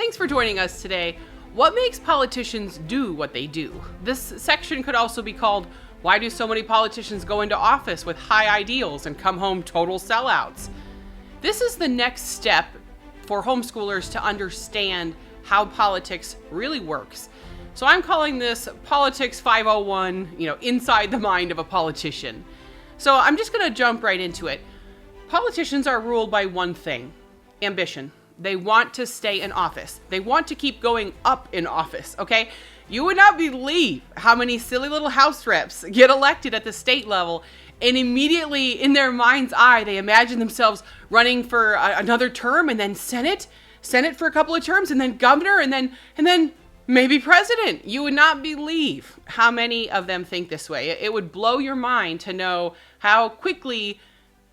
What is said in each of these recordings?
Thanks for joining us today. What makes politicians do what they do? This section could also be called, Why do so many politicians go into office with high ideals and come home total sellouts? This is the next step for homeschoolers to understand how politics really works. So I'm calling this Politics 501, inside the mind of a politician. So I'm just going to jump right into it. Politicians are ruled by one thing: ambition. They want to stay in office. They want to keep going up in office, okay? You would not believe how many silly little house reps get elected at the state level, and immediately in their mind's eye, they imagine themselves running for another term, and then Senate for a couple of terms, and then governor, and then maybe president. You would not believe how many of them think this way. It would blow your mind to know how quickly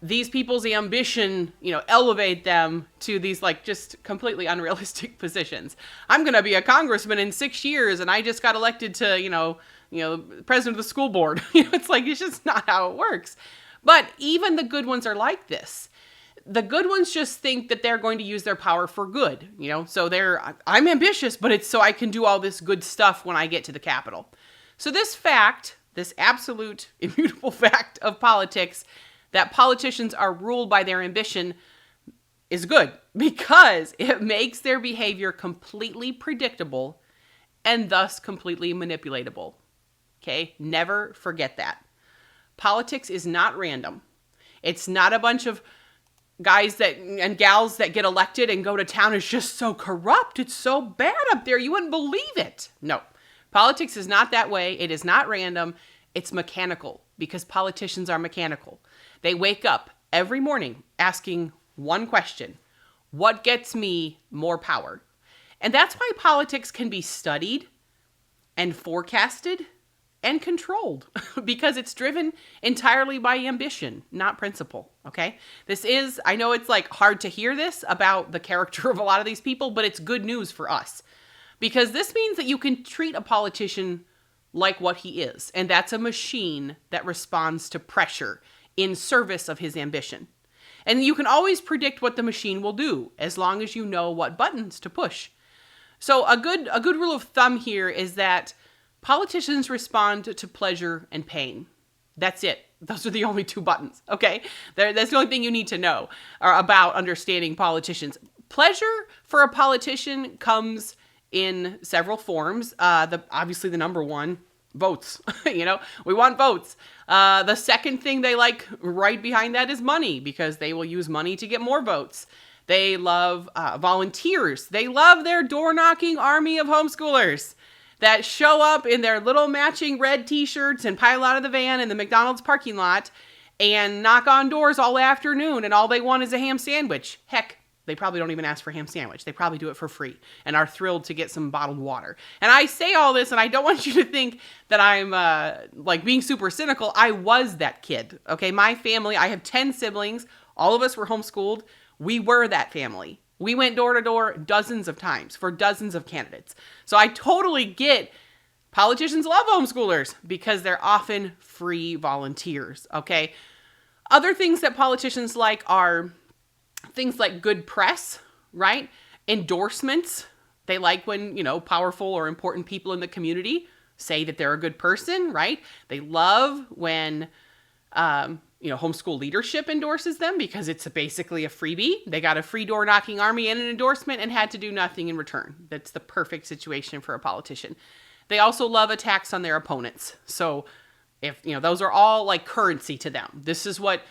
these people's ambition, elevate them to these just completely unrealistic positions. I'm going to be a congressman in 6 years and I just got elected to, president of the school board. It's just not how it works. But even the good ones are like this. The good ones just think that they're going to use their power for good, so I'm ambitious, but it's so I can do all this good stuff when I get to the Capitol. So this fact, this absolute immutable fact of politics, that politicians are ruled by their ambition, is good because it makes their behavior completely predictable and thus completely manipulatable. Okay? Never forget that. Politics is not random. It's not a bunch of guys and gals that get elected and go to town. It's just so corrupt. It's so bad up there. You wouldn't believe it. No. Politics is not that way. It is not random. It's mechanical because politicians are mechanical. They wake up every morning asking one question: what gets me more power? And that's why politics can be studied and forecasted and controlled because it's driven entirely by ambition, not principle, okay? I know it's hard to hear this about the character of a lot of these people, but it's good news for us because this means that you can treat a politician like what he is, and that's a machine that responds to pressure in service of his ambition. And you can always predict what the machine will do as long as you know what buttons to push. So a good rule of thumb here is that politicians respond to pleasure and pain. That's it. Those are the only two buttons, okay? That's the only thing you need to know about understanding politicians. Pleasure for a politician comes in several forms. Obviously the number one, votes. We want votes. The second thing they like right behind that is money because they will use money to get more votes. They love volunteers. They love their door-knocking army of homeschoolers that show up in their little matching red t-shirts and pile out of the van in the McDonald's parking lot and knock on doors all afternoon, and all they want is a ham sandwich. Heck, they probably don't even ask for a ham sandwich. They probably do it for free and are thrilled to get some bottled water. And I say all this, and I don't want you to think that I'm being super cynical. I was that kid, okay? My family, I have 10 siblings. All of us were homeschooled. We were that family. We went door to door dozens of times for dozens of candidates. So I totally get politicians love homeschoolers because they're often free volunteers, okay? Other things that politicians like are things like good press, right? Endorsements. They like when, powerful or important people in the community say that they're a good person, right? They love when, homeschool leadership endorses them because it's basically a freebie. They got a free door knocking army and an endorsement and had to do nothing in return. That's the perfect situation for a politician. They also love attacks on their opponents. So if, those are all like currency to them. This is what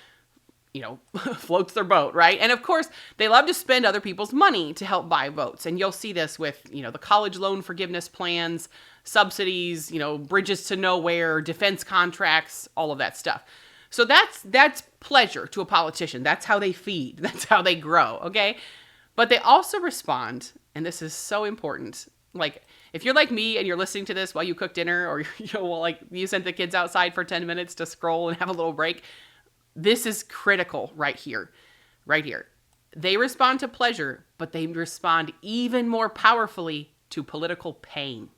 floats their boat, right? And of course, they love to spend other people's money to help buy votes. And you'll see this with, the college loan forgiveness plans, subsidies, bridges to nowhere, defense contracts, all of that stuff. So that's pleasure to a politician. That's how they feed. That's how they grow, okay? But they also respond, and this is so important. If you're like me and you're listening to this while you cook dinner or, you sent the kids outside for 10 minutes to scroll and have a little break, this is critical right here. They respond to pleasure, but they respond even more powerfully to political pain.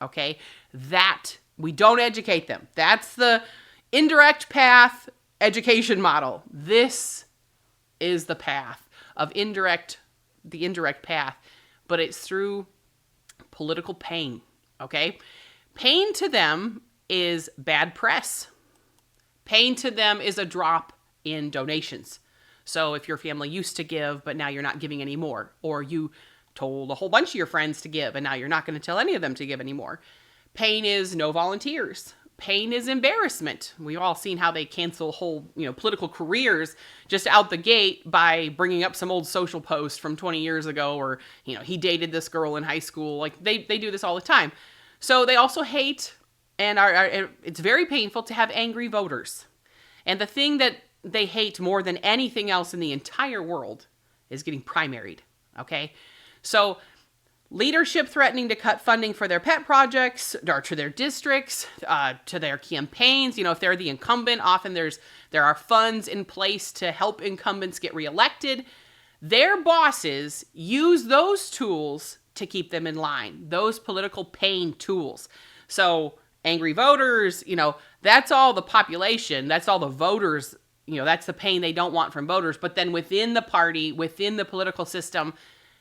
Okay? That, we don't educate them. That's the indirect path education model. This is the path of the indirect path but it's through political pain, okay? Pain to them is bad press. Pain to them is a drop in donations. So if your family used to give, but now you're not giving anymore, or you told a whole bunch of your friends to give, and now you're not going to tell any of them to give anymore. Pain is no volunteers. Pain is embarrassment. We've all seen how they cancel whole, political careers just out the gate by bringing up some old social post from 20 years ago, or, he dated this girl in high school. Like they do this all the time. So they also hate, and it's very painful to have angry voters. And the thing that they hate more than anything else in the entire world is getting primaried, okay? So leadership threatening to cut funding for their pet projects, or to their districts, to their campaigns. If they're the incumbent, often there are funds in place to help incumbents get reelected. Their bosses use those tools to keep them in line, those political pain tools. So angry voters, that's all the population, that's all the voters, that's the pain they don't want from voters. But then within the party, within the political system,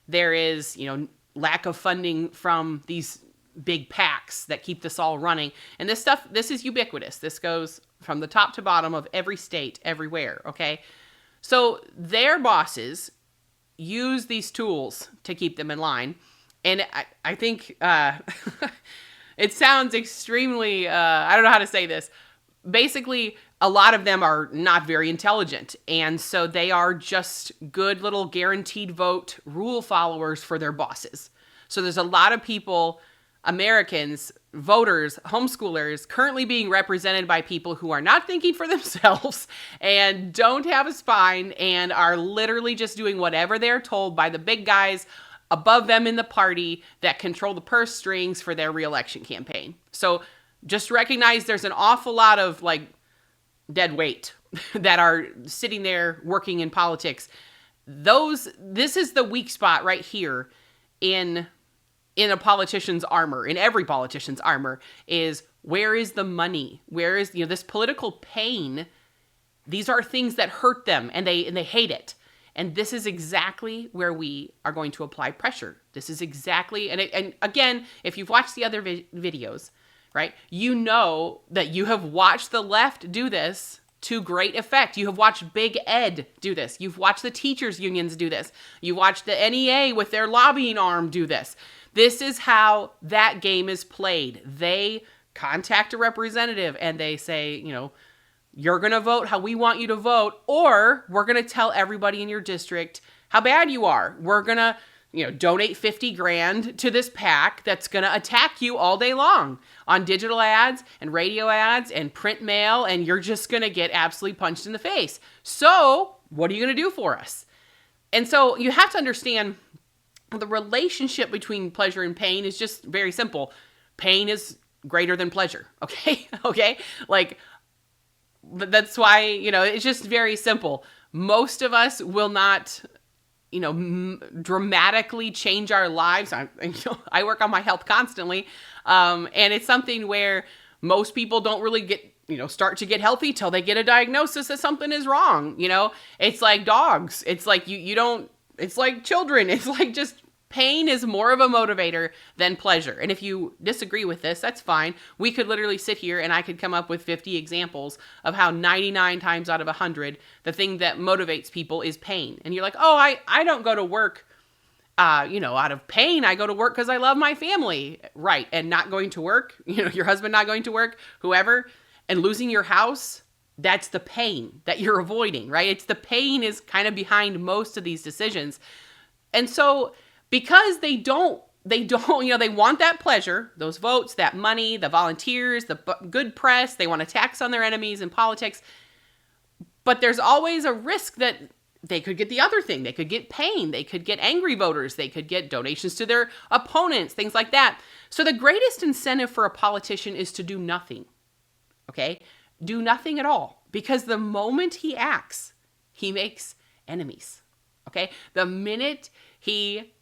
there is, lack of funding from these big PACs that keep this all running. And this is ubiquitous. This goes from the top to bottom of every state, everywhere, okay? So their bosses use these tools to keep them in line. And I think it sounds extremely, I don't know how to say this. Basically, a lot of them are not very intelligent. And so they are just good little guaranteed vote rule followers for their bosses. So there's a lot of people, Americans, voters, homeschoolers, currently being represented by people who are not thinking for themselves and don't have a spine and are literally just doing whatever they're told by the big guys above them in the party that control the purse strings for their reelection campaign. So just recognize there's an awful lot of dead weight that are sitting there working in politics. This is the weak spot right here in a politician's armor, in every politician's armor, is where is the money? Where is, this political pain? These are things that hurt them and they hate it. And this is exactly where we are going to apply pressure. This is exactly, and again, if you've watched the other videos, right, you know that you have watched the left do this to great effect. You have watched Big Ed do this. You've watched the teachers' unions do this. You watched the NEA with their lobbying arm do this. This is how that game is played. They contact a representative and they say, you're going to vote how we want you to vote, or we're going to tell everybody in your district how bad you are. We're going to, donate 50 grand to this PAC that's going to attack you all day long on digital ads and radio ads and print mail, and you're just going to get absolutely punched in the face. So what are you going to do for us? And so you have to understand the relationship between pleasure and pain is just very simple. Pain is greater than pleasure. Okay. Okay. That's why, it's just very simple. Most of us will not, dramatically change our lives. I work on my health constantly. And it's something where most people don't really get, start to get healthy till they get a diagnosis that something is wrong. It's like dogs. It's like you don't, it's like children. It's like just pain is more of a motivator than pleasure. And if you disagree with this, that's fine. We could literally sit here and I could come up with 50 examples of how 99 times out of 100, the thing that motivates people is pain. And you're like, oh, I don't go to work, out of pain. I go to work because I love my family. Right. And not going to work, your husband not going to work, whoever, and losing your house. That's the pain that you're avoiding, right? It's the pain is kind of behind most of these decisions. And so because they want that pleasure, those votes, that money, the volunteers, the good press, they want to tax on their enemies in politics. But there's always a risk that they could get the other thing. They could get pain. They could get angry voters. They could get donations to their opponents, things like that. So the greatest incentive for a politician is to do nothing. Okay? Do nothing at all. Because the moment he acts, he makes enemies. Okay? The minute he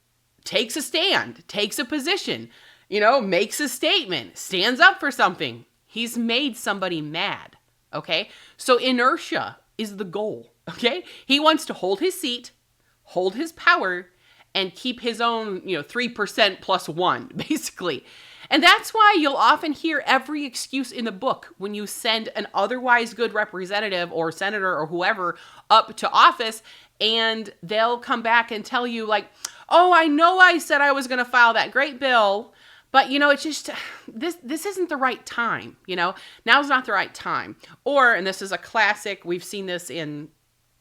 takes a stand, takes a position, makes a statement, stands up for something, he's made somebody mad. Okay? So inertia is the goal. Okay? He wants to hold his seat, hold his power, and keep his own, 3% plus one, basically. And that's why you'll often hear every excuse in the book when you send an otherwise good representative or senator or whoever up to office, and they'll come back and tell you like, oh, I know I said I was going to file that great bill, but it's just, this isn't the right time, now's not the right time. Or, and this is a classic, we've seen this in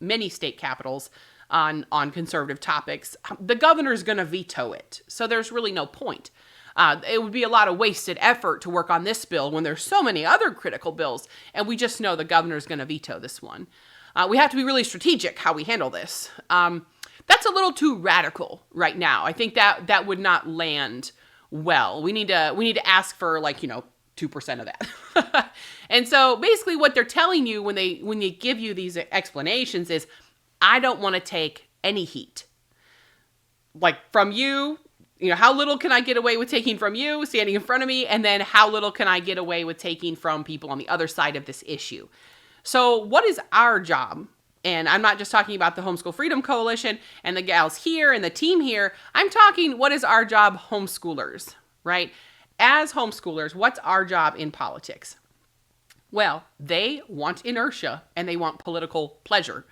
many state capitals on conservative topics, the governor's going to veto it. So there's really no point. It would be a lot of wasted effort to work on this bill when there's so many other critical bills, and we just know the governor's going to veto this one. We have to be really strategic how we handle this. That's a little too radical right now. I think that would not land well. We need to ask for 2% of that. And so basically what they're telling you when they give you these explanations is, I don't want to take any heat. Like from you, how little can I get away with taking from you standing in front of me? And then how little can I get away with taking from people on the other side of this issue? So what is our job? And I'm not just talking about the Homeschool Freedom Coalition and the gals here and the team here. I'm talking, what is our job, homeschoolers, right? As homeschoolers, what's our job in politics? Well, they want inertia and they want political pleasure.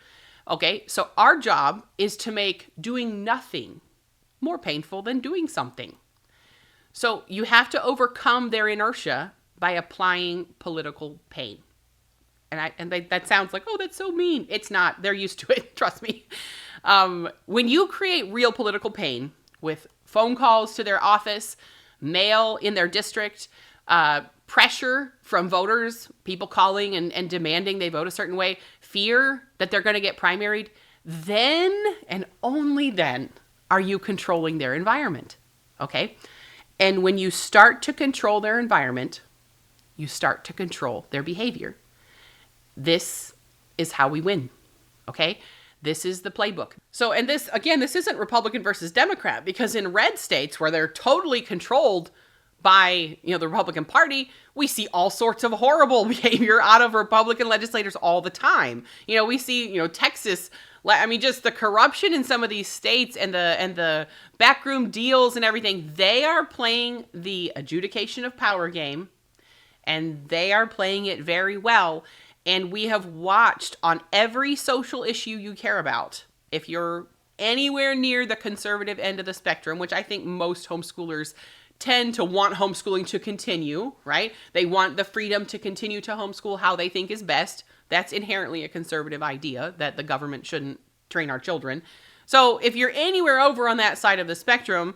Okay, so our job is to make doing nothing more painful than doing something. So you have to overcome their inertia by applying political pain. And that sounds like, oh, that's so mean. It's not. They're used to it. Trust me. When you create real political pain with phone calls to their office, mail in their district, pressure from voters, people calling and demanding they vote a certain way, fear that they're going to get primaried, then and only then are you controlling their environment. Okay? And when you start to control their environment, you start to control their behavior. This is how we win. Okay? This is the playbook. So, and this isn't Republican versus Democrat, because in red states where they're totally controlled by, the Republican Party, we see all sorts of horrible behavior out of Republican legislators all the time. We see, Texas, just the corruption in some of these states and the backroom deals and everything. They are playing the adjudication of power game, and they are playing it very well. And we have watched on every social issue you care about, if you're anywhere near the conservative end of the spectrum, which I think most homeschoolers tend to want homeschooling to continue, right? They want the freedom to continue to homeschool how they think is best. That's inherently a conservative idea, that the government shouldn't train our children. So if you're anywhere over on that side of the spectrum,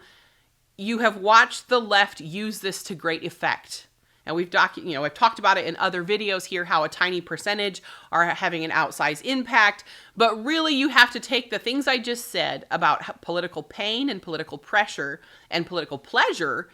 you have watched the left use this to great effect. And I've talked about it in other videos here, how a tiny percentage are having an outsized impact. But really, you have to take the things I just said about political pain and political pressure and political pleasure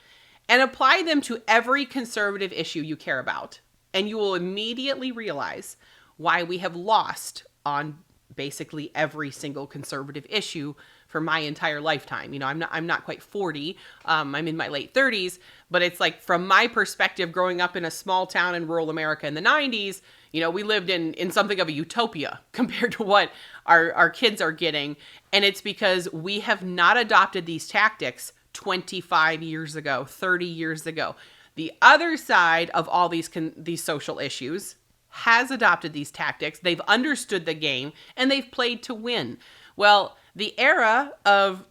and apply them to every conservative issue you care about. And you will immediately realize why we have lost on basically every single conservative issue for my entire lifetime. I'm not quite 40. I'm in my late 30s, but it's like, from my perspective, growing up in a small town in rural America in the 90s, we lived in something of a utopia compared to what our kids are getting. And it's because we have not adopted these tactics 25 years ago, 30 years ago. The other side of all these social issues has adopted these tactics. They've understood the game and they've played to win. Well, the era of,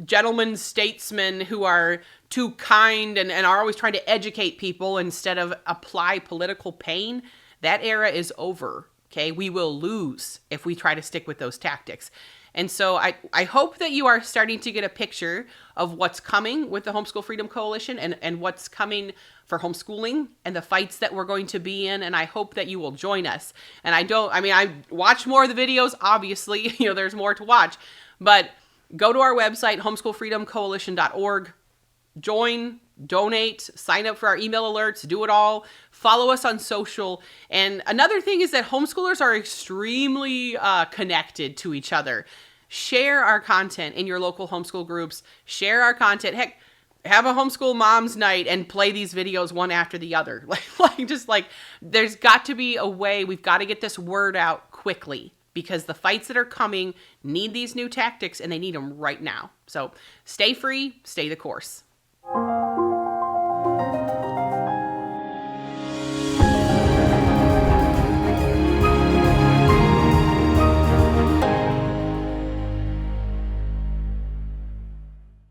gentlemen statesmen who are too kind and are always trying to educate people instead of apply political pain, that era is over. Okay, we will lose if we try to stick with those tactics. And so I hope that you are starting to get a picture of what's coming with the Homeschool Freedom Coalition and what's coming for homeschooling and the fights that we're going to be in. And I hope that you will join us. And I watch more of the videos, obviously, there's more to watch, but go to our website, homeschoolfreedomcoalition.org, join, donate, sign up for our email alerts, do it all. Follow us on social. And another thing is that homeschoolers are extremely connected to each other. Share our content in your local homeschool groups. Share our content. Heck, have a homeschool mom's night and play these videos one after the other. There's got to be a way. We've got to get this word out quickly, because the fights that are coming need these new tactics and they need them right now. So stay free, stay the course.